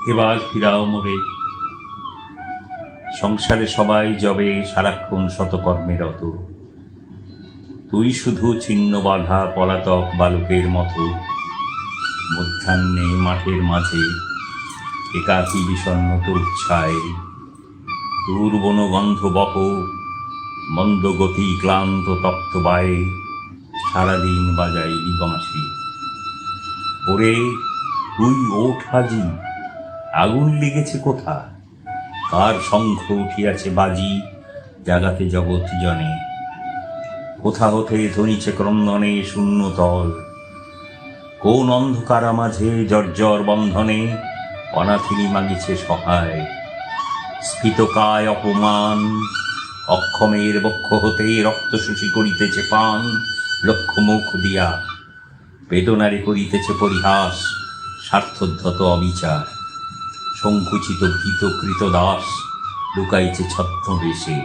এবার ফিরাও মোরে। সংসারে সবাই যবে সারাক্ষণ শতকর্মে রত, তুই শুধু ছিন্ন বাঁধা পলাতক বালকের মতো মধ্যাহ্নে মাঠের মাঝে একাকী বিষণ্ণ তোর ছায়। তোর বনগন্ধ বহ মন্দ গতি ক্লান্ত তপ্ত বায়ে সারাদিন বাজাই বাঁশি। ওরে তুই ওঠ হাজি, আগুন লেগেছে কোথা? কার শঙ্খ উঠিয়াছে বাজি জাগাতে জগৎ জনে? কোথা হতে ধ্বনিছে ক্রন্দনে শূন্য তল? কোন অন্ধকারা মাঝে জর্জর বন্ধনে অনাথিনী মাগিছে সহায়? স্ফীতকায় অপমান অক্ষমের বক্ষ হতে রক্ত শোষী করিতেছে পান লক্ষ মুখ দিয়া, বেদনারে করিতেছে পরিহাস স্বার্থোদ্ধত অবিচার। সংকুচিত ভীত কৃতদাস লুকাইছে ছদ্মবেশে,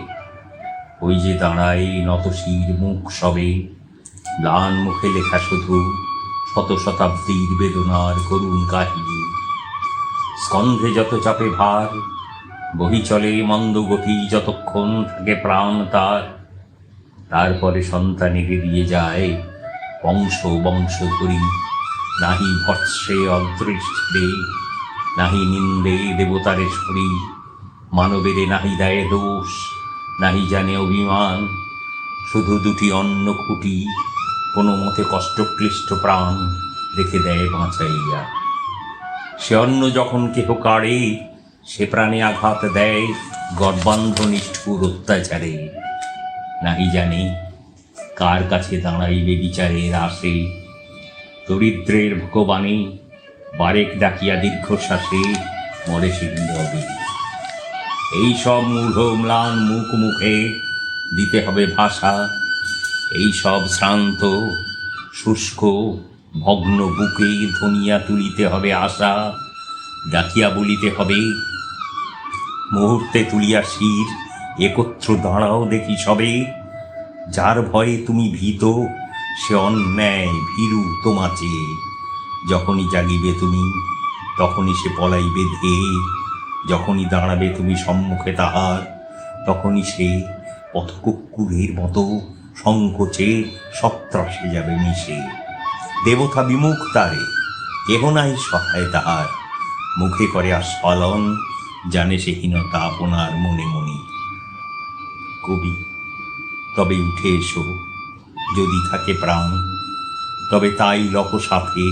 ওই যে দাঁড়ায় নতশির মুখ সবে ম্লান মুখে লেখা শুধু শত শতাব্দীর বেদনার করুণ কাহিনী। স্কন্ধে যত চাপে ভার বহি চলে মন্দ গতি যতক্ষণ থাকে প্রাণ তার, তারপরে সন্তানেরে দিয়ে যায় বংশ বংশ করি। নাহি ভৎসে অদৃষ্টে নাহি নিন্দে দেবতারে ছড়ি, মানবেরে নাহি দেয় দোষ নাহি জানে অভিমান। শুধু দুটি অন্ন খুঁটি কোনো মতে কষ্টক্লিষ্ট প্রাণ রেখে দেয় বাঁচাইয়া। সে অন্ন যখন কেহ কাড়ে সে প্রাণে আঘাত দেয় গর্বান্ধ নিষ্ঠুর অত্যাচারে। নাহি জানে কার কাছে দাঁড়াইবে বিচারের আসে, দরিদ্রের ভগবানে বারেক ডাকিয়া দীর্ঘশ্বাসে মরে সে নীরবে। এই সব মূঢ় ম্লান মুখ মুখে দিতে হবে ভাষা, এই সব শ্রান্ত শুষ্ক ভগ্ন বুকে ধনিয়া তুলিতে হবে আশা। ডাকিয়া বলিতে হবে মুহূর্তে তুলিয়া শির একত্র দাঁড়াও দেখি সবে। যার ভয়ে তুমি ভীত সে অন্যায় ভীরু তোমা চেয়ে, যখনই জাগিবে তুমি তখনই সে পলাইবে ধেয়ে। যখনই দাঁড়াবে তুমি সম্মুখে তাহার তখনই সে পথকুক্কুরের মতো সংকোচে সত্রাসে যাবে মিশে। দেবতা বিমুখ তারে, কেহ নাই সহায় তাহার, মুখে করে আস্ফালন জানে সে হীনতা আপনার মনে মনে। কবি, তবে উঠে এসো যদি থাকে প্রাণ, তবে তাই লক সাথে,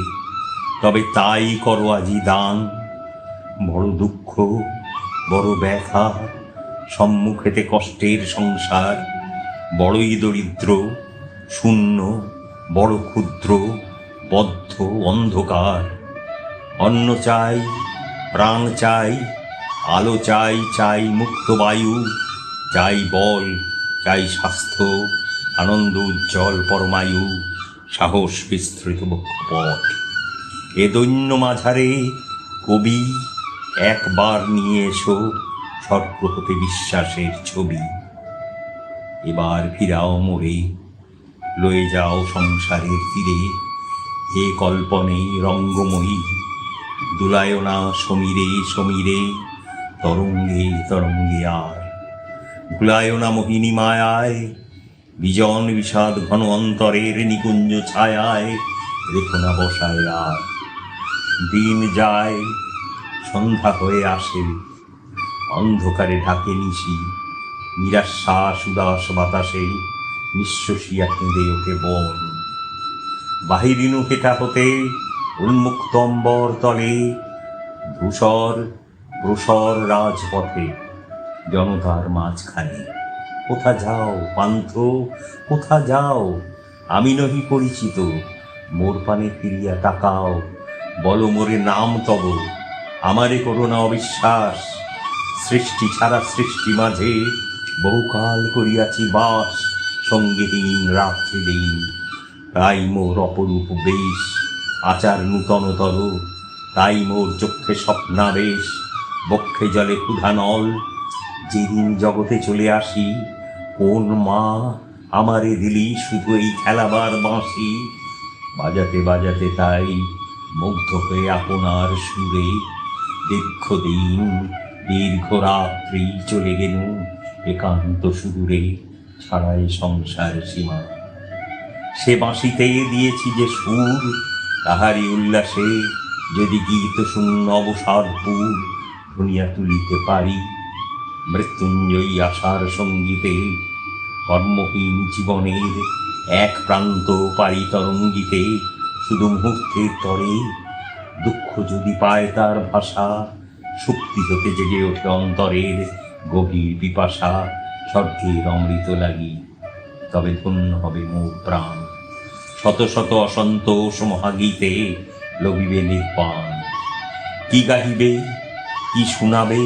তবে তাই করো আজি দান। বড় দুঃখ বড় ব্যথা সম্মুখেতে কষ্টের সংসার, বড়ই দরিদ্র শূন্য বড় ক্ষুদ্র বদ্ধ অন্ধকার। অন্ন চাই প্রাণ চাই আলো চাই, চাই মুক্ত বায়ু, চাই বল চাই স্বাস্থ্য আনন্দ উজ্জ্বল পরমায়ু, সাহস বিস্তৃত বক্ষপট। এ দৈন্য মাঝারে কবি একবার নিয়ে এসো স্বর্গ হতে বিশ্বাসের ছবি। এবার ফিরাও মোরে, লয়ে যাও সংসারের তীরে, হে কল্পনে রঙ্গময়ী। দুলায় না সমীরে সমীরে তরঙ্গে তরঙ্গে আর, ভুলায় না মোহিনী মায়ায় বিজন বিষাদ ঘন অন্তরের নিকুঞ্জ ছায়ায়। রেখো না বসায় আর, দিন যায় সন্ধ্যা হয়ে আসে, অন্ধকারে ঢাকে নিশি। নিরাশ্বাস উদাস বাতাসে নিঃশ্বসিয়া কেঁদে ওঠে বন। বাহিরিনু হেটা হতে উন্মুক্ত অম্বর তলে ধূসর প্রসর রাজপথে জনতার মাঝখানে। কোথা যাও পান্থ কোথা যাও, আমি নহি পরিচিত, মোর পানে ফিরিয়া তাকাও। বলো মোরে নাম তব, আমারে করো না অবিশ্বাস। সৃষ্টি ছাড়া সৃষ্টি মাঝে বহুকাল করিয়াছি বাস, সঙ্গীহীন রাত্রি দিন। তাই মোর অপরূপ বেশ, আচার নূতনতর, তাই মোর চক্ষে স্বপ্নাবেশ, বক্ষে জলে ক্ষুধা নল। যেদিন জগতে চলে আসি কোন মা আমারে দিলি শুধু এই খেলাবার বাঁশি। বাজাতে বাজাতে তাই মুগ্ধ হয়ে আপনার সুরে দীর্ঘদিন দীর্ঘ রাত্রি চলে গেল একান্ত সুদূরে, ছাড়াই সংসার সীমা। সে বাঁশিতে দিয়েছি যে সুর, তাহারি উল্লাসে যদি গীত শূন্য অবসাদপুর ধুনিয়া তুলিতে পারি। মৃত্যুঞ্জয়ী আশার সঙ্গীতে কর্মহীন জীবনের এক প্রান্ত পারি তরঙ্গিতে, শুধু মুহূর্তের তরে দুঃখ যদি পায় তার ভাষা, শক্তি হতে জেগে ওঠে অন্তরের গভীর পিপাসা। স্বর্গের অমৃত লাগি তবে ধন্য হবে মোর প্রাণ, শত শত অসন্তোষ মহাগীতে লভিবে নির্বাণ। কি গাহিবে কি শোনাবে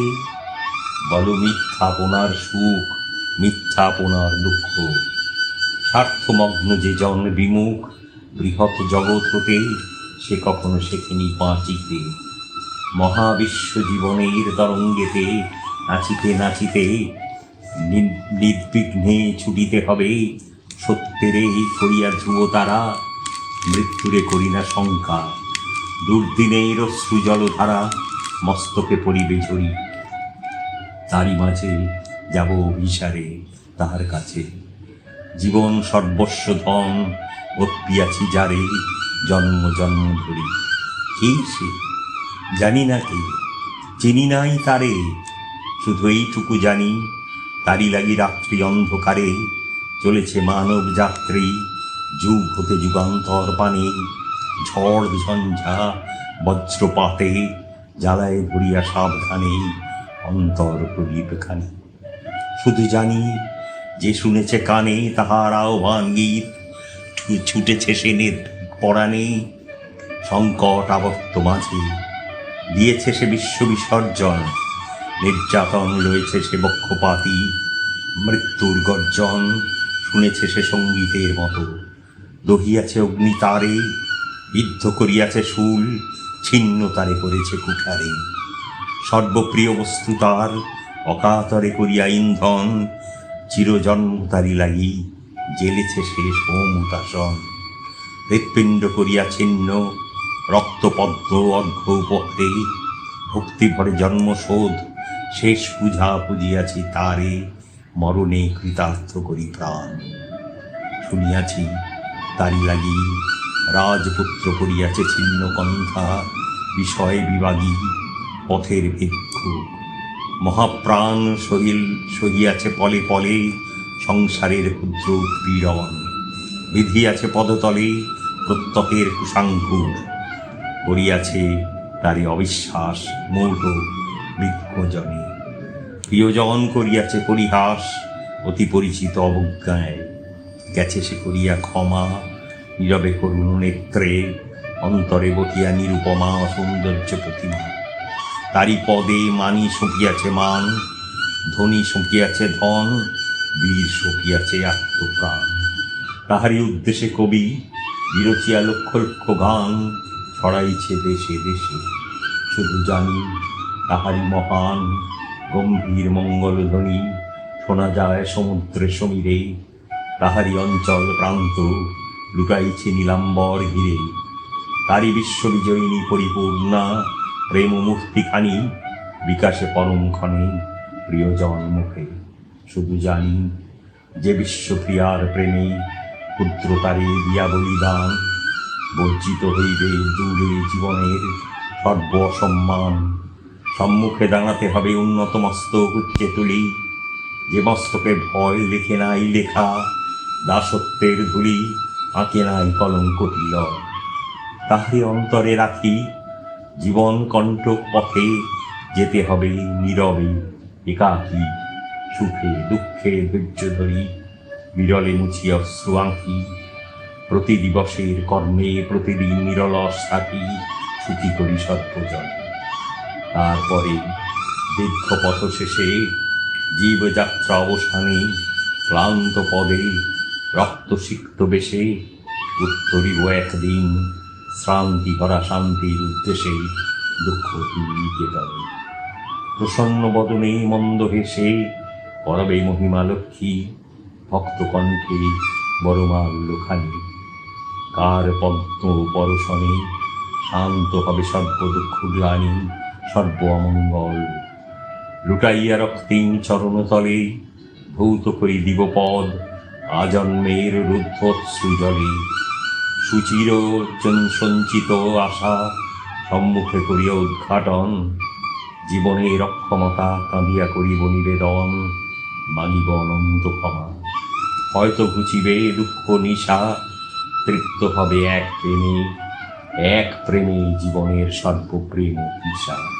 বল, মিথ্যাপনার সুখ মিথ্যাপনার দুঃখ। স্বার্থমগ্ন যে জন বিমুখ বৃহৎ জগৎ হতে, সে কখনো শেখেনি বাঁচিতে। মহাবিশ্ব জীবনের তরঙ্গেতে নাচিতে নাচিতে নির্বিঘ্নে ছুটিতে হবে। সত্যেরে করিয়া ধ্রুব তারা, মৃত্যুরে করি না শঙ্কা। দুর্দিনের অশ্রু জলধারা মস্তকে পড়িবে ঝরি, তারই মাঝে যাব অভিসারে তাহার কাছে। জীবন সর্বস্ব ধন অর্পিয়াছি যারে, জন্ম জন্ম ধরি। কে সে জানি না, কে চিনি নাই তারে, শুধু এইটুকু জানি তারই লাগি রাত্রি অন্ধকারে চলেছে মানব যাত্রী। যুগ হতে যুগান্তর পানে ঝড় ঝঞ্ঝা বজ্রপাতে জ্বালায় ধরিয়া সাবধানে অন্তর প্রদীপখানি। শুধু জানি যে শুনেছে কানে তাহার আহ্বান গীত, ছুটেছে সে পরাণে সংকট আবর্ত মাঝে। দিয়েছে সে বিশ্ব বিসর্জন, নির্যাতন রয়েছে সে বক্ষপাতী। মৃত্যুর গর্জন শুনেছে সে সঙ্গীতের মতো, দহিয়াছে অগ্নি তারে, বিদ্ধ করিয়াছে শুল, ছিন্ন তারে করেছে কুঠারে। সর্বপ্রিয় বস্তু তার অকাতরে করিয়া ইন্ধন, চিরজন্ম তারি লাগি জেলেছে সে সোমতাসন। হৃৎপিণ্ড করিয়া ছিন্ন রক্তপদ্ম অর্ঘ্য উপহারে, ভক্তি ভরে জন্মশোধ শেষ পূজা পুজিয়াছি তারে, মরণে কৃতার্থ করি প্রাণ। শুনিয়াছি তারি লাগি রাজপুত্র করিয়াছে ছিন্ন কণ্ঠা, বিষয় বিভাগী পথের ভিক্ষুক। মহাপ্রাণ সহিয়াছে পলে পলে সংসারের ক্ষুদ্র পীড়ন, বিধিয়াছে পদতলে প্রত্যহের কুশাঙ্কুর। করিয়াছে তারে অবিশ্বাস মূঢ় বিজ্ঞজনে, প্রিয়জন করিয়াছে পরিহাস অতি পরিচিত অবজ্ঞায়। গেছে সে করিয়া ক্ষমা নীরবে করুণ নেত্রে, অন্তরে বহিয়া নিরুপমা সৌন্দর্য প্রতিমা। তারি পদে মানি সঁপিয়াছে মান, ধনী সঁপিয়াছে ধন, বীর সঁপিয়াছে আত্মপ্রাণ। তাহারই উদ্দেশ্যে কবি বিরচিয়া লক্ষ লক্ষ গান ছড়াইছে দেশে দেশে। শুধু জানি তাহারই মহান গম্ভীর মঙ্গলধ্বনি শোনা যায় সমুদ্রে সমীরে। তাহারই অঞ্চল প্রান্ত লুকাইছে নীলাম্বর ঘিরে। তারই বিশ্ববিজয়িনী পরিপূর্ণা প্রেম মূর্তিখানি বিকাশে পরম ক্ষণে প্রিয়জন মুখে। শুধু জানি যে বিশ্বপ্রিয়ার প্রেমে ক্ষুদ্রতারে দিয়া বলিদান, বর্জিত হইবে দূরে জীবনের সর্ব অসম্মান। সম্মুখে দাঁড়াতে হবে উন্নত মস্তক উচ্চে তুলি, যে মস্তকে ভয় লেখে নাই লেখা, দাসত্বের ধুলি আঁকে নাই কলঙ্ক তিলক। তাহারে অন্তরে রাখি জীবন কণ্টক পথে যেতে হবে নীরবে একাকী। সুখে দুঃখে ধৈর্য ধরি বিরলে মুছিয়া অশ্রু আঁকি। প্রতি দিবসের কর্মে প্রতিদিন নিরলস থাকি, সুখী করি সর্বজন। তারপরে দীর্ঘ পথ শেষে জীবযাত্রা অবসানে ক্লান্ত পদে রক্তসিক্ত বেশে উত্তরিব একদিন শ্রান্তি ভরা শান্তির উদ্দেশ্যে দুঃখ নিকেতনে। প্রসন্ন বদনে মন্দ হেসে পরবে মহিমা লক্ষ্মী, ভক্ত কণ্ঠে বড়মাল্যখানি। কার পদ্ম পরশনে শান্ত হবে সর্ব দুঃখ গ্লানি, সর্ব অমঙ্গল। লুটাইয়া রক্তিম চরণতলে ধৌত করি দিবপদ আজন্মের রুদ্ধশ্রুজলে। সুচির সঞ্চিত আশা সম্মুখে করিয়া উদ্ঘাটন, জীবনের অক্ষমতা কাঁদিয়া করিব নিবেদন, মাগিব অনন্ত ক্ষমা। হয়তো ঘুচিবে দুঃখ নিশা, তৃপ্ত হবে এক প্রেমে জীবনের সর্বপ্রেম তৃষা।